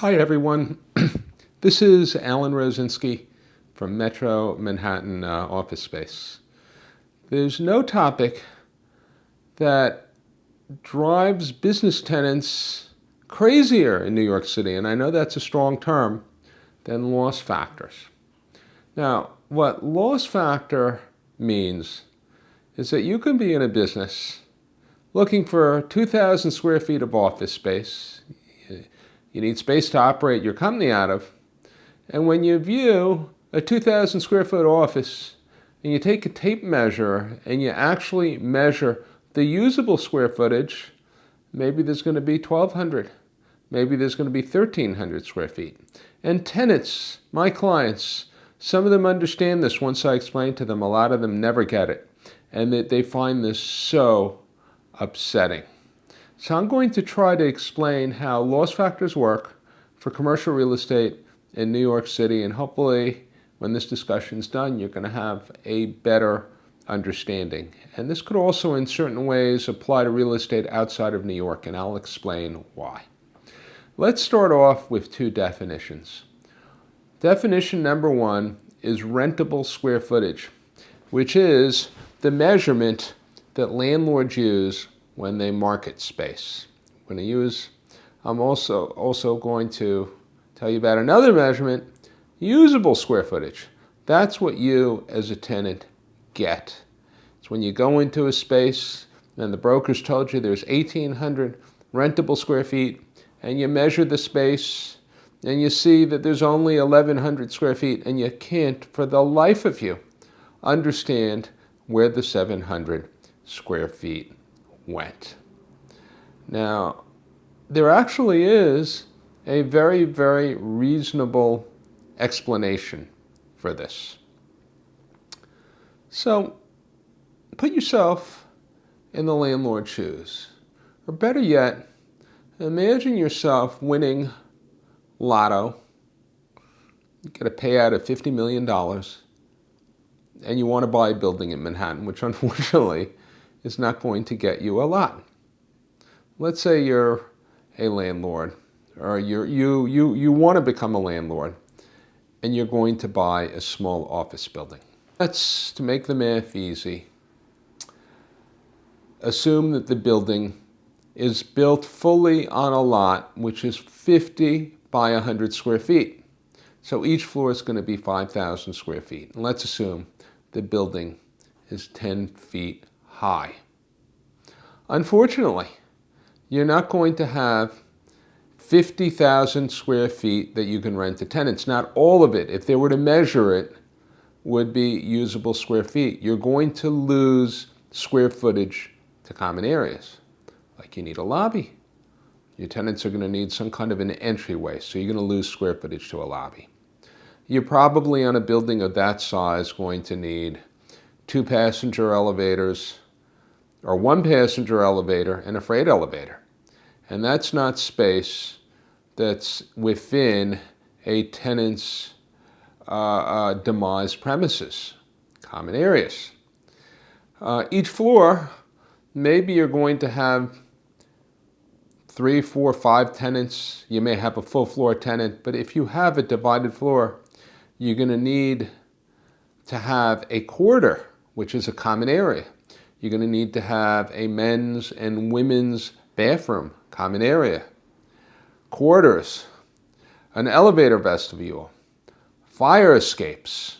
Hi, everyone. This is Alan Rosinski from Metro Manhattan Office Space. There's no topic that drives business tenants crazier in New York City, and I know that's a strong term, than loss factors. Now, what loss factor means is that you can be in a business looking for 2,000 square feet of office space. You need space to operate your company out of. And when you view a 2,000 square foot office and you take a tape measure and you actually measure the usable square footage, maybe there's going to be 1,200. Maybe there's going to be 1,300 square feet. And tenants, my clients, some of them understand this once I explain to them. A lot of them never get it. And they find this so upsetting. So I'm going to try to explain how loss factors work for commercial real estate in New York City, and hopefully when this discussion is done, you're going to have a better understanding. And this could also in certain ways apply to real estate outside of New York, and I'll explain why. Let's start off with two definitions. Definition number one is rentable square footage, which is the measurement that landlords use when they market space. I'm also going to tell you about another measurement, usable square footage. That's what you as a tenant get. It's when you go into a space and the broker's told you there's 1,800 rentable square feet, and you measure the space and you see that there's only 1,100 square feet, and you can't for the life of you understand where the 700 square feet went. Now, there actually is a very, very reasonable explanation for this. So, put yourself in the landlord's shoes. Or better yet, imagine yourself winning lotto. You get a payout of $50 million, and you want to buy a building in Manhattan, which unfortunately is not going to get you a lot. Let's say you're a landlord, or you want to become a landlord, and you're going to buy a small office building. Let's, to make the math easy, assume that the building is built fully on a lot which is 50 by 100 square feet. So each floor is going to be 5,000 square feet. And let's assume the building is 10 feet high. Unfortunately, you're not going to have 50,000 square feet that you can rent to tenants. Not all of it, if they were to measure it, would be usable square feet. You're going to lose square footage to common areas. Like you need a lobby. Your tenants are going to need some kind of an entryway, so you're going to lose square footage to a lobby. You're probably on a building of that size going to need 2 passenger elevators, or 1 passenger elevator and a freight elevator. And that's not space that's within a tenant's demised premises, common areas. Each floor, maybe you're going to have 3, 4, 5 tenants. You may have a full floor tenant, but if you have a divided floor, you're going to need to have a corridor, which is a common area. You're going to need to have a men's and women's bathroom, common area, corridors, an elevator vestibule, fire escapes.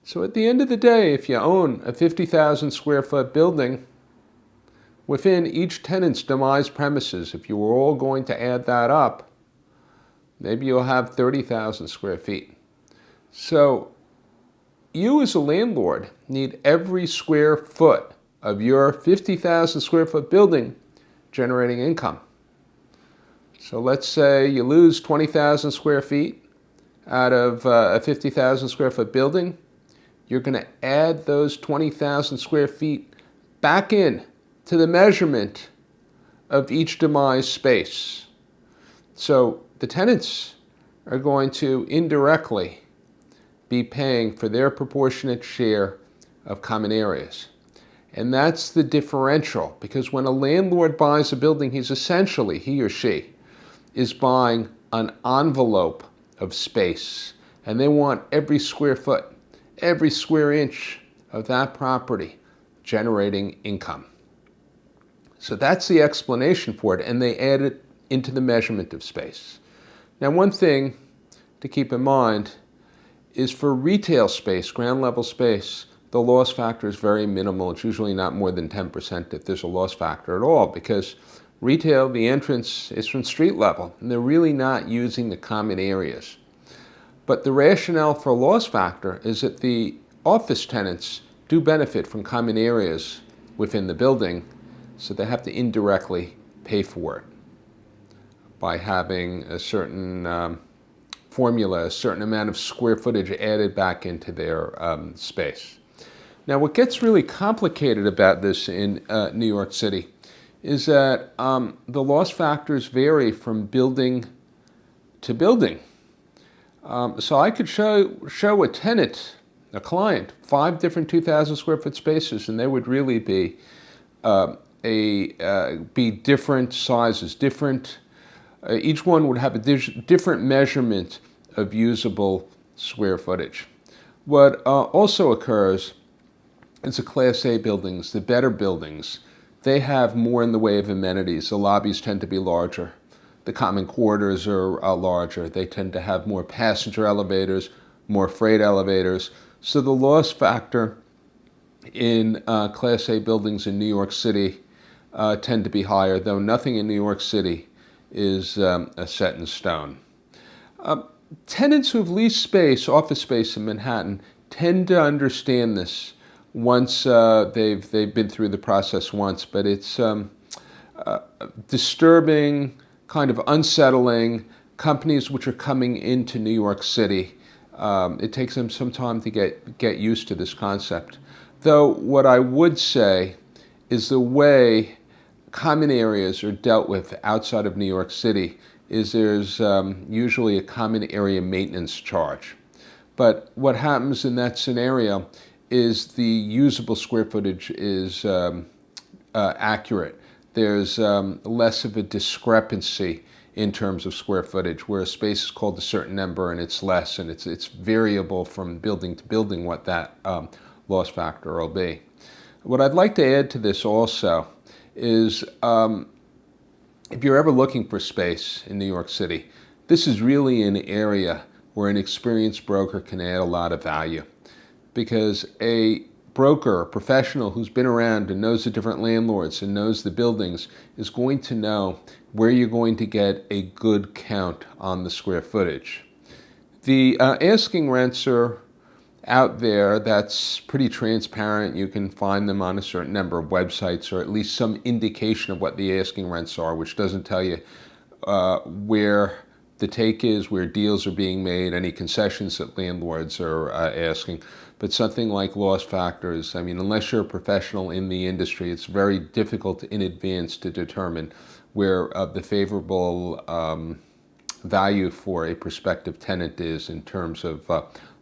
So at the end of the day, if you own a 50,000 square foot building, within each tenant's demised premises, if you were all going to add that up, maybe you'll have 30,000 square feet. So you as a landlord need every square foot of your 50,000 square foot building generating income. So let's say you lose 20,000 square feet out of a 50,000 square foot building. You're going to add those 20,000 square feet back in to the measurement of each demised space. So the tenants are going to indirectly be paying for their proportionate share of common areas. And that's the differential, because when a landlord buys a building, he's essentially, he or she, is buying an envelope of space, and they want every square foot, every square inch of that property generating income. So that's the explanation for it, and they add it into the measurement of space. Now, one thing to keep in mind is for retail space, ground level space, the loss factor is very minimal. It's usually not more than 10% if there's a loss factor at all, because retail, the entrance is from street level, and they're really not using the common areas. But the rationale for a loss factor is that the office tenants do benefit from common areas within the building, so they have to indirectly pay for it by having a certain formula, a certain amount of square footage added back into their space. Now, what gets really complicated about this in New York City is that the loss factors vary from building to building. So I could show a tenant, a client, 5 different 2,000 square foot spaces, and they would really be be different sizes, different. Each one would have a different measurement of usable square footage. What also occurs is the Class A buildings, the better buildings, they have more in the way of amenities. The lobbies tend to be larger. The common quarters are larger. They tend to have more passenger elevators, more freight elevators. So the loss factor in Class A buildings in New York City tend to be higher, though nothing in New York City is set in stone. Tenants who've leased space, office space in Manhattan, tend to understand this once they've been through the process once, but it's disturbing, kind of unsettling. Companies which are coming into New York City, it takes them some time to get used to this concept. Though what I would say is the way common areas are dealt with outside of New York City is there's usually a common area maintenance charge. But what happens in that scenario is the usable square footage is accurate. There's less of a discrepancy in terms of square footage, where a space is called a certain number and it's less, and it's variable from building to building what that loss factor will be. What I'd like to add to this also is if you're ever looking for space in New York City, this is really an area where an experienced broker can add a lot of value, because a broker, a professional who's been around and knows the different landlords and knows the buildings is going to know where you're going to get a good count on the square footage. The asking rents are out there. That's pretty transparent. You can find them on a certain number of websites, or at least some indication of what the asking rents are, which doesn't tell you where the take is, where deals are being made, any concessions that landlords are asking. But something like loss factors, I mean, unless you're a professional in the industry, it's very difficult in advance to determine where the favorable value for a prospective tenant is in terms of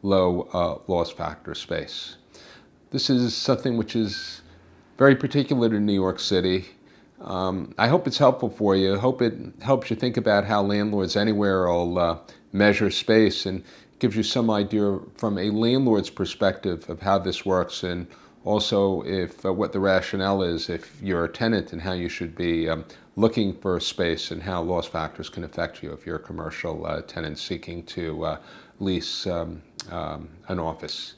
low loss factor space. This is something which is very particular to New York City. I hope it's helpful for you. I hope it helps you think about how landlords anywhere will measure space, and gives you some idea from a landlord's perspective of how this works, and also if what the rationale is if you're a tenant, and how you should be looking for space, and how loss factors can affect you if you're a commercial tenant seeking to lease an office.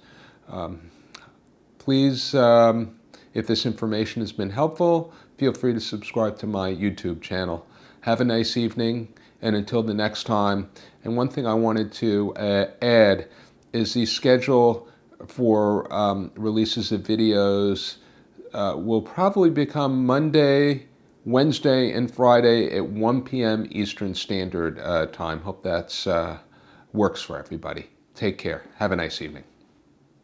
Please, if this information has been helpful, feel free to subscribe to my YouTube channel. Have a nice evening, and until the next time. And one thing I wanted to add is the schedule for releases of videos will probably become Monday, Wednesday, and Friday at 1 p.m. Eastern Standard Time. Hope that's works for everybody. Take care. Have a nice evening.